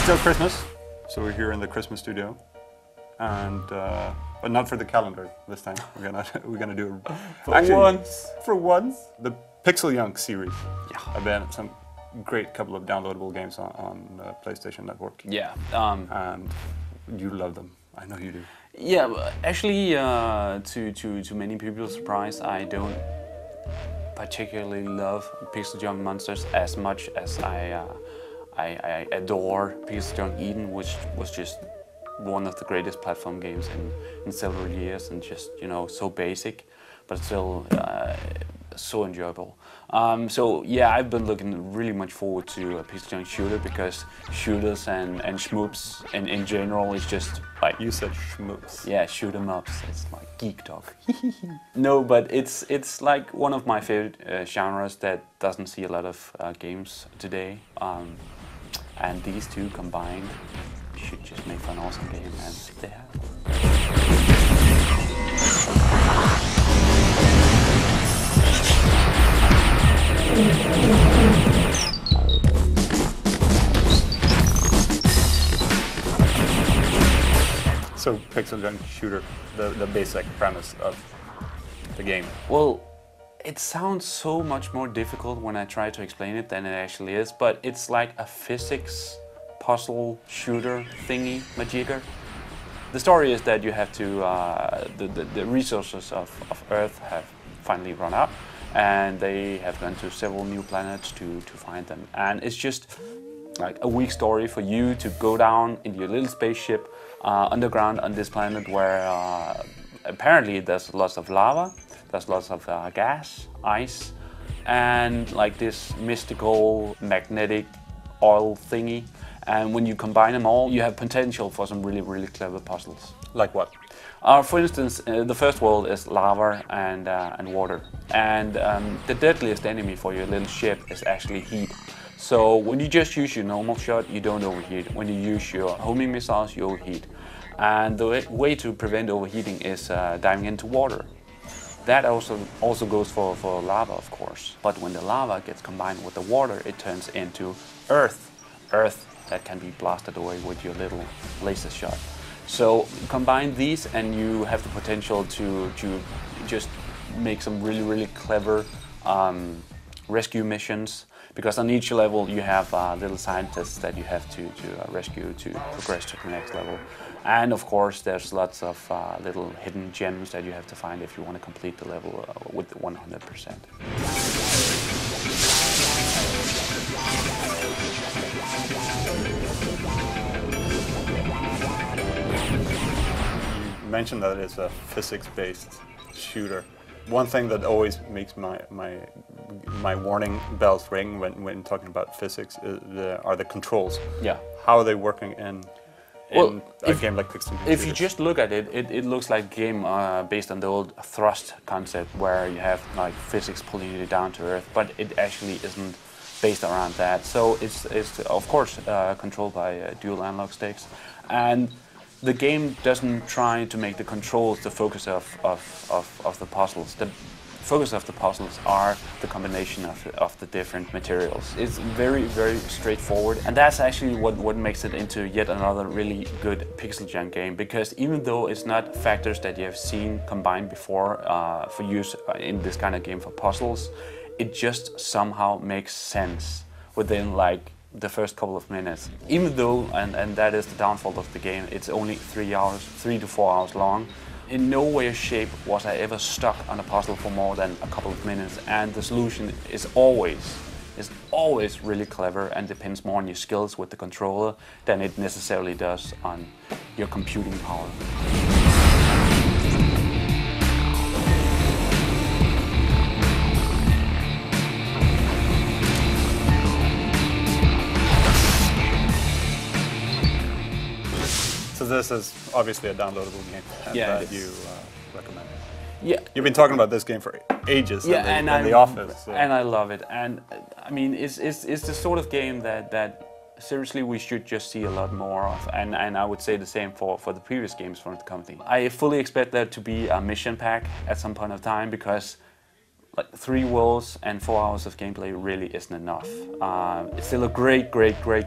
still Christmas, so we're here in the Christmas studio, and but not for the calendar this time. We're gonna do for once the PixelJunk series. Yeah, I've been some great couple of downloadable games on PlayStation Network. Yeah, and you love them. I know you do. Yeah, actually, to many people's surprise, I don't particularly love PixelJunk Monsters as much as I adore PixelJunk Eden, which was just one of the greatest platform games in several years, and just, you know, so basic, but still so enjoyable. So yeah, I've been looking really much forward to a PixelJunk shooter, because shooters and shmoops in general is just like... You said schmoops. Yeah, shoot 'em ups. It's like geek talk. No, but it's like one of my favorite genres that doesn't see a lot of games today. And these two combined should just make for an awesome game, and they have. So PixelJunk shooter, the basic premise of the game. Well, it sounds so much more difficult when I try to explain it than it actually is, but it's like a physics puzzle shooter thingy majigger. The story is that you have to, the resources of Earth have finally run out, and they have gone to several new planets to find them. And it's just like a weak story for you to go down in your little spaceship underground on this planet where apparently there's lots of lava, there's lots of gas, ice, and like this mystical magnetic oil thingy. And when you combine them all, you have potential for some really, really clever puzzles. Like what? For instance, the first world is lava and water. And the deadliest enemy for your little ship is actually heat. So when you just use your normal shot, you don't overheat. When you use your homing missiles, you overheat. And the way to prevent overheating is diving into water. That also goes for lava, of course. But when the lava gets combined with the water, it turns into earth. Earth that can be blasted away with your little laser shot. So combine these and you have the potential to just make some really, really clever rescue missions, because on each level you have little scientists that you have to rescue to progress to the next level. And of course there's lots of little hidden gems that you have to find if you want to complete the level with 100%. You mentioned that it's a physics-based shooter. One thing that always makes my warning bells ring when talking about physics are the controls. Yeah. How are they working in a game like PixelJunk? If you just look at it, it looks like a game based on the old thrust concept, where you have like physics pulling you down to earth, but it actually isn't based around that. So it's of course controlled by dual analog sticks, and the game doesn't try to make the controls the focus of the puzzles. The focus of the puzzles are the combination of the different materials. It's very, very straightforward, and that's actually what makes it into yet another really good PixelJunk game, because even though it's not factors that you have seen combined before for use in this kind of game for puzzles, it just somehow makes sense within like the first couple of minutes. Even though, and that is the downfall of the game, it's only 3 to 4 hours long. In no way or shape was I ever stuck on a puzzle for more than a couple of minutes, and the solution is always really clever and depends more on your skills with the controller than it necessarily does on your computing power. So this is obviously a downloadable game that you recommend. Yeah. You've been talking about this game for ages in the office. So. And I love it. And I mean, it's the sort of game that seriously we should just see a lot more of. And I would say the same for the previous games from the company. I fully expect there to be a mission pack at some point of time, because like 3 worlds and 4 hours of gameplay really isn't enough. It's still a great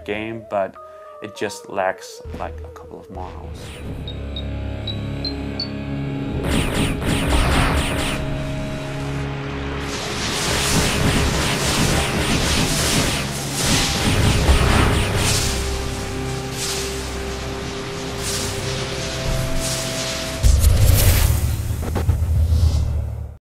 game, but It just lacks like a couple of more hours.